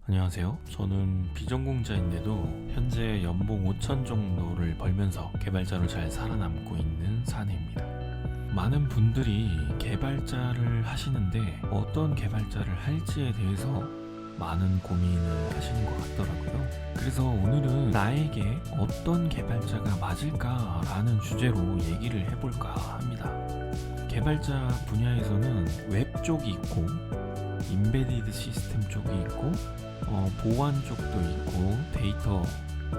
안녕하세요. 저는 비전공자인데도 현재 연봉 5천 정도를 벌면서 개발자로 잘 살아남고 있는 사내입니다. 많은 분들이 개발자를 하시는데 어떤 개발자를 할지에 대해서 많은 고민을 하시는 것 같더라고요. 그래서 오늘은 나에게 어떤 개발자가 맞을까라는 주제로 얘기를 해볼까 합니다. 개발자 분야에서는 웹 쪽이 있고 인베디드 시스템 쪽이 있고 보안 쪽도 있고 데이터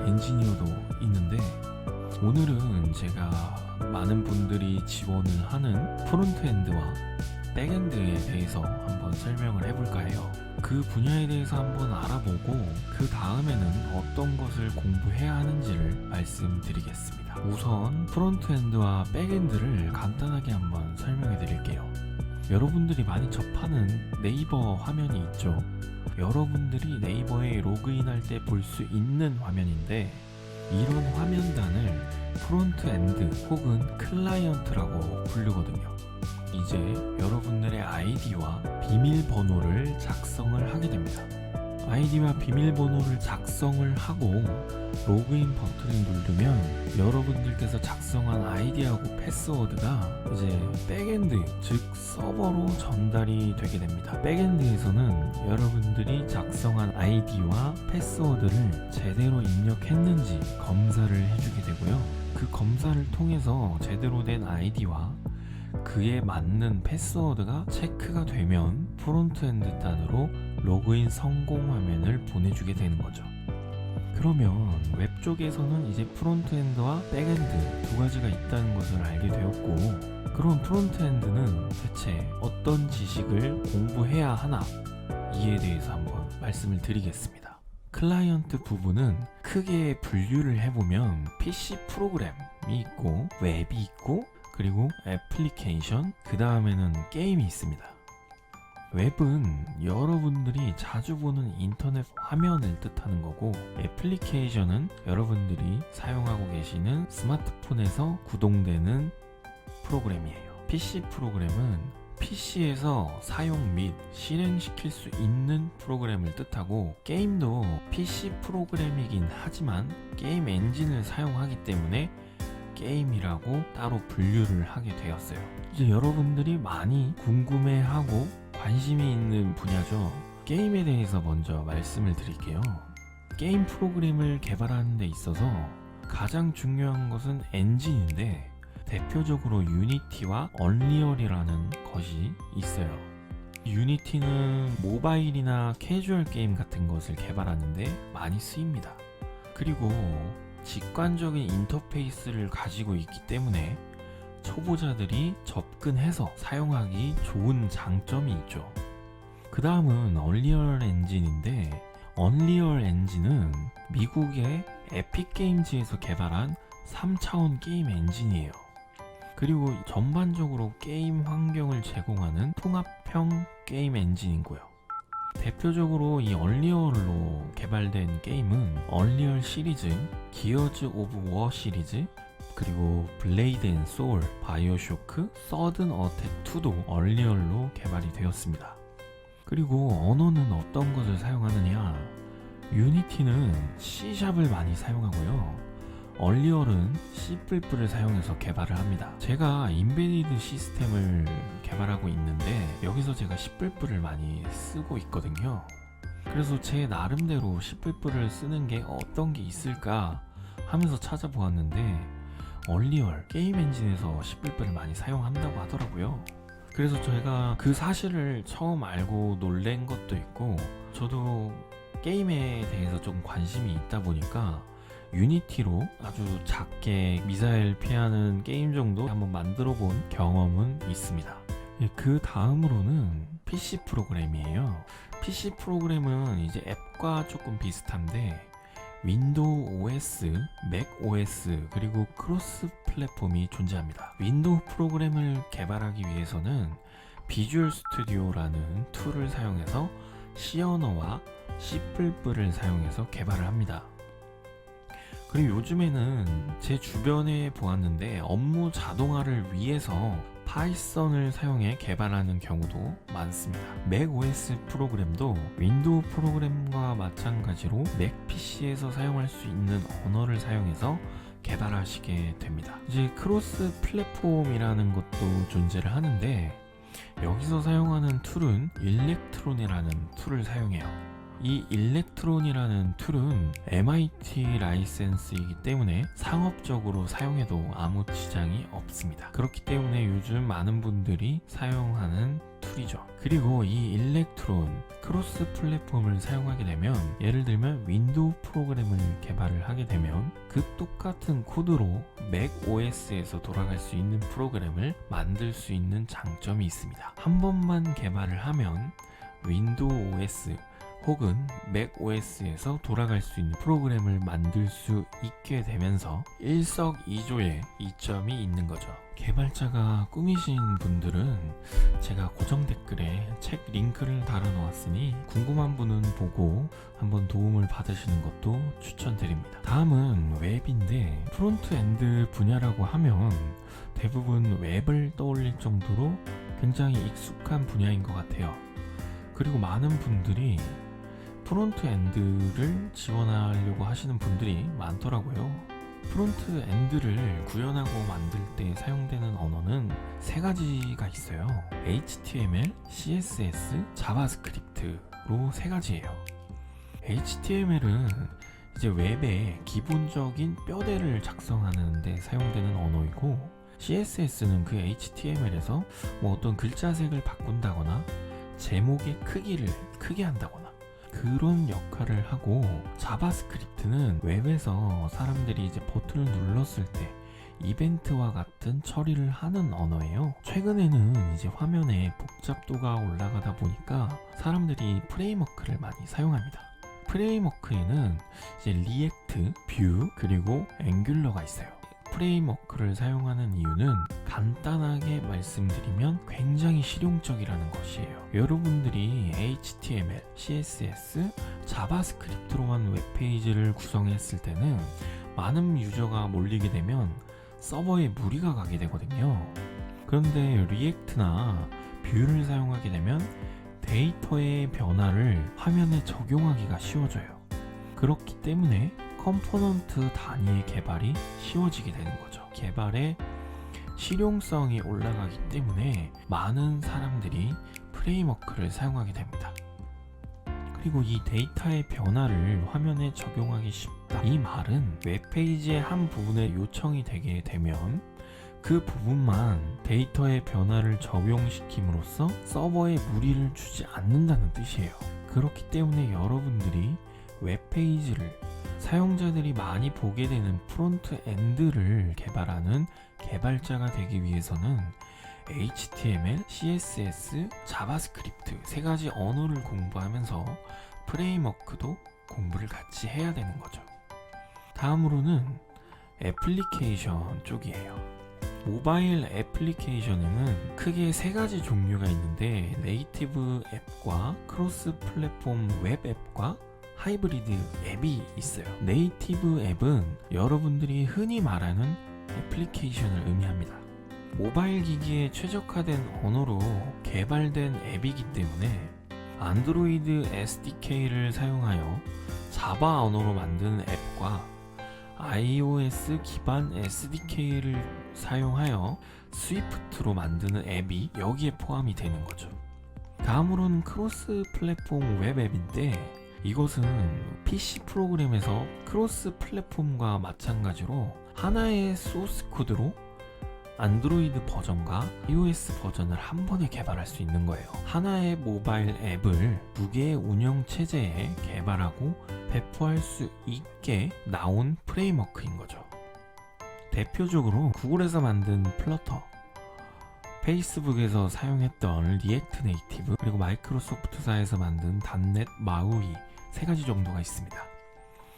엔지니어도 있는데, 오늘은 제가 많은 분들이 지원을 하는 프론트엔드와 백엔드에 대해서 한번 설명을 해볼까 해요. 그 분야에 대해서 한번 알아보고 그 다음에는 어떤 것을 공부해야 하는지를 말씀드리겠습니다. 우선 프론트엔드와 백엔드를 간단하게 한번 설명해 드릴게요. 여러분들이 많이 접하는 네이버 화면이 있죠. 여러분들이 네이버에 로그인할 때 볼 수 있는 화면인데, 이런 화면단을 프론트엔드 혹은 클라이언트라고 부르거든요. 이제 여러분들의 아이디와 비밀번호를 작성을 하게 됩니다. 아이디와 비밀번호를 작성을 하고 로그인 버튼을 누르면 여러분들께서 작성한 아이디하고 패스워드가 이제 백엔드, 즉 서버로 전달이 되게 됩니다. 백엔드에서는 여러분들이 작성한 아이디와 패스워드를 제대로 입력했는지 검사를 해주게 되고요. 그 검사를 통해서 제대로 된 아이디와 그에 맞는 패스워드가 체크가 되면 프론트엔드 단으로 로그인 성공 화면을 보내주게 되는 거죠. 그러면 웹 쪽에서는 이제 프론트엔드와 백엔드 두 가지가 있다는 것을 알게 되었고, 그럼 프론트엔드는 대체 어떤 지식을 공부해야 하나, 이에 대해서 한번 말씀을 드리겠습니다. 클라이언트 부분은 크게 분류를 해보면 PC 프로그램이 있고 웹이 있고 그리고 애플리케이션, 그 다음에는 게임이 있습니다. 웹은 여러분들이 자주 보는 인터넷 화면을 뜻하는 거고, 애플리케이션은 여러분들이 사용하고 계시는 스마트폰에서 구동되는 프로그램이에요. PC 프로그램은 PC에서 사용 및 실행시킬 수 있는 프로그램을 뜻하고, 게임도 PC 프로그램이긴 하지만 게임 엔진을 사용하기 때문에 게임이라고 따로 분류를 하게 되었어요. 이제 여러분들이 많이 궁금해하고 관심이 있는 분야죠. 게임에 대해서 먼저 말씀을 드릴게요. 게임 프로그램을 개발하는 데 있어서 가장 중요한 것은 엔진인데, 대표적으로 유니티와 언리얼이라는 것이 있어요. 유니티는 모바일이나 캐주얼 게임 같은 것을 개발하는데 많이 쓰입니다. 그리고 직관적인 인터페이스를 가지고 있기 때문에 초보자들이 접근해서 사용하기 좋은 장점이 있죠. 그 다음은 언리얼 엔진인데, 언리얼 엔진은 미국의 에픽게임즈에서 개발한 3차원 게임 엔진이에요. 그리고 전반적으로 게임 환경을 제공하는 통합형 게임 엔진이고요. 대표적으로 이 언리얼로 개발된 게임은 언리얼 시리즈, 기어즈 오브 워 시리즈, 그리고 블레이드 앤 소울, 바이오쇼크, 서든 어택 2도 언리얼로 개발이 되었습니다. 그리고 언어는 어떤 것을 사용하느냐, 유니티는 C샵을 많이 사용하고요, 언리얼은 C++을 사용해서 개발을 합니다. 제가 인베디드 시스템을 개발하고 있는데 여기서 제가 C++를 많이 쓰고 있거든요. 그래서 제 나름대로 C++를 쓰는 게 어떤 게 있을까 하면서 찾아보았는데, 언리얼 게임 엔진에서 C++를 많이 사용한다고 하더라고요. 그래서 제가 그 사실을 처음 알고 놀란 것도 있고, 저도 게임에 대해서 좀 관심이 있다 보니까 유니티로 아주 작게 미사일 피하는 게임 정도 한번 만들어 본 경험은 있습니다. 그 다음으로는 PC 프로그램이에요. PC 프로그램은 이제 앱과 조금 비슷한데 윈도우 OS, 맥 OS, 그리고 크로스 플랫폼이 존재합니다. 윈도우 프로그램을 개발하기 위해서는 비주얼 스튜디오라는 툴을 사용해서 C 언어와 C++를 사용해서 개발을 합니다. 그리고 요즘에는 제 주변에 보았는데 업무 자동화를 위해서 파이썬을 사용해 개발하는 경우도 많습니다. 맥OS 프로그램도 윈도우 프로그램과 마찬가지로 맥 PC에서 사용할 수 있는 언어를 사용해서 개발하시게 됩니다. 이제 크로스 플랫폼이라는 것도 존재를 하는데 여기서 사용하는 툴은 일렉트론이라는 툴을 사용해요. 이 일렉트론이라는 툴은 MIT 라이센스이기 때문에 상업적으로 사용해도 아무 지장이 없습니다. 그렇기 때문에 요즘 많은 분들이 사용하는 툴이죠. 그리고 이 일렉트론 크로스 플랫폼을 사용하게 되면 예를 들면 윈도우 프로그램을 개발을 하게 되면 그 똑같은 코드로 맥 OS에서 돌아갈 수 있는 프로그램을 만들 수 있는 장점이 있습니다. 한 번만 개발을 하면 윈도우 OS 혹은 맥 OS에서 돌아갈 수 있는 프로그램을 만들 수 있게 되면서 일석이조의 이점이 있는 거죠. 개발자가 꿈이신 분들은 제가 고정 댓글에 책 링크를 달아 놓았으니 궁금한 분은 보고 한번 도움을 받으시는 것도 추천드립니다. 다음은 웹인데 프론트엔드 분야라고 하면 대부분 웹을 떠올릴 정도로 굉장히 익숙한 분야인 것 같아요. 그리고 많은 분들이 프론트엔드를 지원하려고 하시는 분들이 많더라고요. 프론트엔드를 구현하고 만들 때 사용되는 언어는 세 가지가 있어요. HTML, CSS, 자바스크립트로 세 가지예요. HTML은 이제 웹의 기본적인 뼈대를 작성하는 데 사용되는 언어이고, CSS는 그 HTML에서 어떤 글자색을 바꾼다거나 제목의 크기를 크게 한다거나 그런 역할을 하고, 자바스크립트는 웹에서 사람들이 이제 버튼을 눌렀을 때 이벤트와 같은 처리를 하는 언어예요. 최근에는 이제 화면에 복잡도가 올라가다 보니까 사람들이 프레임워크를 많이 사용합니다. 프레임워크에는 이제 리액트, 뷰, 그리고 앵귤러가 있어요. 프레임워크를 사용하는 이유는 간단하게 말씀드리면 굉장히 실용적이라는 것이에요. 여러분들이 HTML, CSS, 자바스크립트로만 웹페이지를 구성했을 때는 많은 유저가 몰리게 되면 서버에 무리가 가게 되거든요. 그런데 리액트나 뷰를 사용하게 되면 데이터의 변화를 화면에 적용하기가 쉬워져요. 그렇기 때문에 컴포넌트 단위의 개발이 쉬워지게 되는 거죠. 개발의 실용성이 올라가기 때문에 많은 사람들이 프레임워크를 사용하게 됩니다. 그리고 이 데이터의 변화를 화면에 적용하기 쉽다, 이 말은 웹페이지의 한 부분에 요청이 되게 되면 그 부분만 데이터의 변화를 적용시킴으로써 서버에 무리를 주지 않는다는 뜻이에요. 그렇기 때문에 여러분들이 웹페이지를 사용자들이 많이 보게 되는 프론트엔드를 개발하는 개발자가 되기 위해서는 HTML, CSS, 자바스크립트 세 가지 언어를 공부하면서 프레임워크도 공부를 같이 해야 되는 거죠. 다음으로는 애플리케이션 쪽이에요. 모바일 애플리케이션에는 크게 세 가지 종류가 있는데, 네이티브 앱과 크로스 플랫폼 웹 앱과 하이브리드 앱이 있어요. 네이티브 앱은 여러분들이 흔히 말하는 애플리케이션을 의미합니다. 모바일 기기에 최적화된 언어로 개발된 앱이기 때문에 안드로이드 SDK를 사용하여 자바 언어로 만든 앱과 iOS 기반 SDK를 사용하여 스위프트로 만드는 앱이 여기에 포함이 되는 거죠. 다음으로는 크로스 플랫폼 웹 앱인데, 이것은 PC 프로그램에서 크로스 플랫폼과 마찬가지로 하나의 소스 코드로 안드로이드 버전과 iOS 버전을 한 번에 개발할 수 있는 거예요. 하나의 모바일 앱을 두 개의 운영 체제에 개발하고 배포할 수 있게 나온 프레임워크인 거죠. 대표적으로 구글에서 만든 플러터, 페이스북에서 사용했던 리액트 네이티브, 그리고 마이크로소프트사에서 만든 닷넷 마우이 세 가지 정도가 있습니다.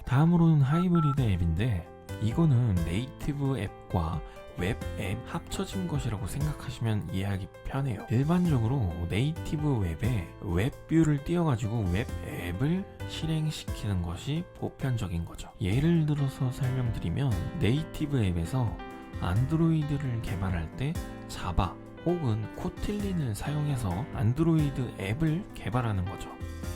다음으로는 하이브리드 앱인데, 이거는 네이티브 앱과 웹 앱 합쳐진 것이라고 생각하시면 이해하기 편해요. 일반적으로 네이티브 웹에 웹뷰를 띄워가지고 웹 앱을 실행시키는 것이 보편적인 거죠. 예를 들어서 설명드리면 네이티브 앱에서 안드로이드를 개발할 때 자바 혹은 코틸린을 사용해서 안드로이드 앱을 개발하는 거죠.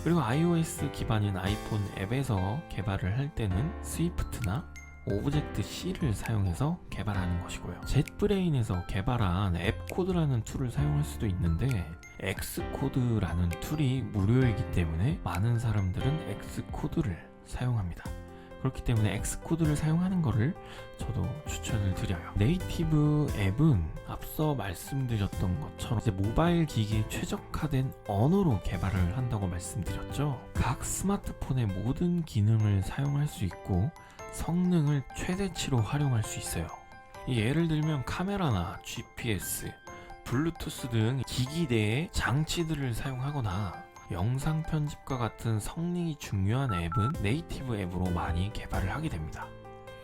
그리고 iOS 기반인 아이폰 앱에서 개발을 할 때는 스위프트나 오브젝트-C를 사용해서 개발하는 것이고요. 젯브레인에서 개발한 앱코드라는 툴을 사용할 수도 있는데 엑스코드라는 툴이 무료이기 때문에 많은 사람들은 엑스코드를 사용합니다. 그렇기 때문에 엑스코드를 사용하는 것을 저도 추천을 드려요. 네이티브 앱은 앞서 말씀드렸던 것처럼 이제 모바일 기기에 최적화된 언어로 개발을 한다고 말씀드렸죠. 각 스마트폰의 모든 기능을 사용할 수 있고 성능을 최대치로 활용할 수 있어요. 예를 들면 카메라나 GPS, 블루투스 등 기기 내의 장치들을 사용하거나 영상 편집과 같은 성능이 중요한 앱은 네이티브 앱으로 많이 개발을 하게 됩니다.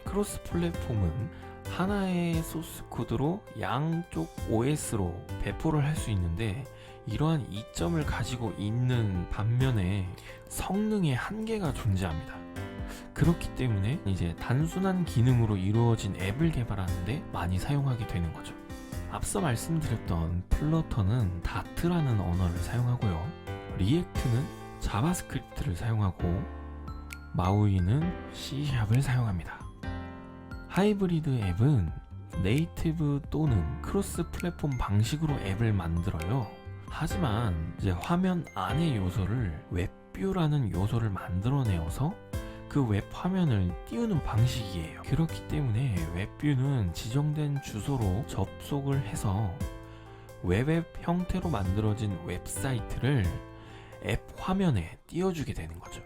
크로스 플랫폼은 하나의 소스 코드로 양쪽 OS로 배포를 할 수 있는데 이러한 이점을 가지고 있는 반면에 성능의 한계가 존재합니다. 그렇기 때문에 이제 단순한 기능으로 이루어진 앱을 개발하는데 많이 사용하게 되는 거죠. 앞서 말씀드렸던 플러터는 다트라는 언어를 사용하고요. 리액트는 자바스크립트를 사용하고 마우이는 C샵을 사용합니다. 하이브리드 앱은 네이티브 또는 크로스 플랫폼 방식으로 앱을 만들어요. 하지만 이제 화면 안의 요소를 웹뷰라는 요소를 만들어내어서 그 웹 화면을 띄우는 방식이에요. 그렇기 때문에 웹뷰는 지정된 주소로 접속을 해서 웹앱 형태로 만들어진 웹사이트를 앱 화면에 띄워주게 되는 거죠.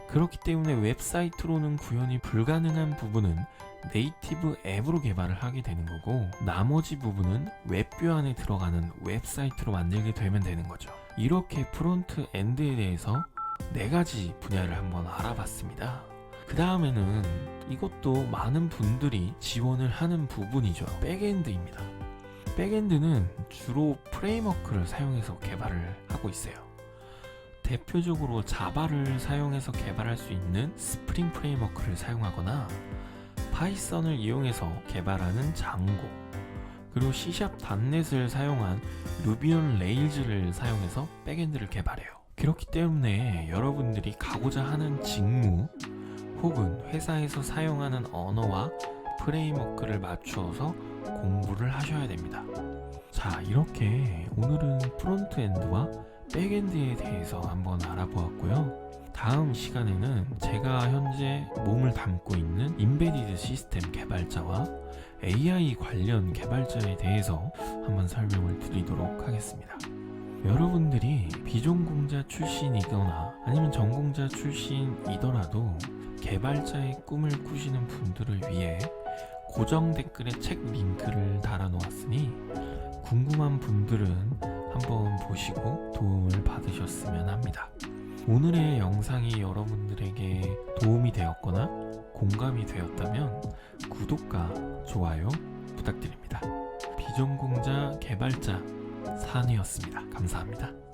그렇기 때문에 웹사이트로는 구현이 불가능한 부분은 네이티브 앱으로 개발을 하게 되는 거고 나머지 부분은 웹뷰 안에 들어가는 웹사이트로 만들게 되면 되는 거죠. 이렇게 프론트 엔드에 대해서 4가지 분야를 한번 알아봤습니다. 그 다음에는 이것도 많은 분들이 지원을 하는 부분이죠. 백엔드입니다. 백엔드는 주로 프레임워크를 사용해서 개발을 하고 있어요. 대표적으로 자바를 사용해서 개발할 수 있는 스프링 프레임워크를 사용하거나 파이썬을 이용해서 개발하는 장고, 그리고 C샵.net을 사용한 루비 온 레일즈를 사용해서 백엔드를 개발해요. 그렇기 때문에 여러분들이 가고자 하는 직무 혹은 회사에서 사용하는 언어와 프레임워크를 맞추어서 공부를 하셔야 됩니다. 자, 이렇게 오늘은 프론트엔드와 백엔드에 대해서 한번 알아보았고요. 다음 시간에는 제가 현재 몸을 담고 있는 임베디드 시스템 개발자와 AI 관련 개발자에 대해서 한번 설명을 드리도록 하겠습니다. 여러분들이 비전공자 출신이거나 아니면 전공자 출신이더라도 개발자의 꿈을 꾸시는 분들을 위해 고정 댓글에 책 링크를 달아 놓았으니 궁금한 분들은 한번 보시고 도움을 받으셨으면 합니다. 오늘의 영상이 여러분들에게 도움이 되었거나 공감이 되었다면 구독과 좋아요 부탁드립니다. 비전공자 개발자 산이었습니다. 감사합니다.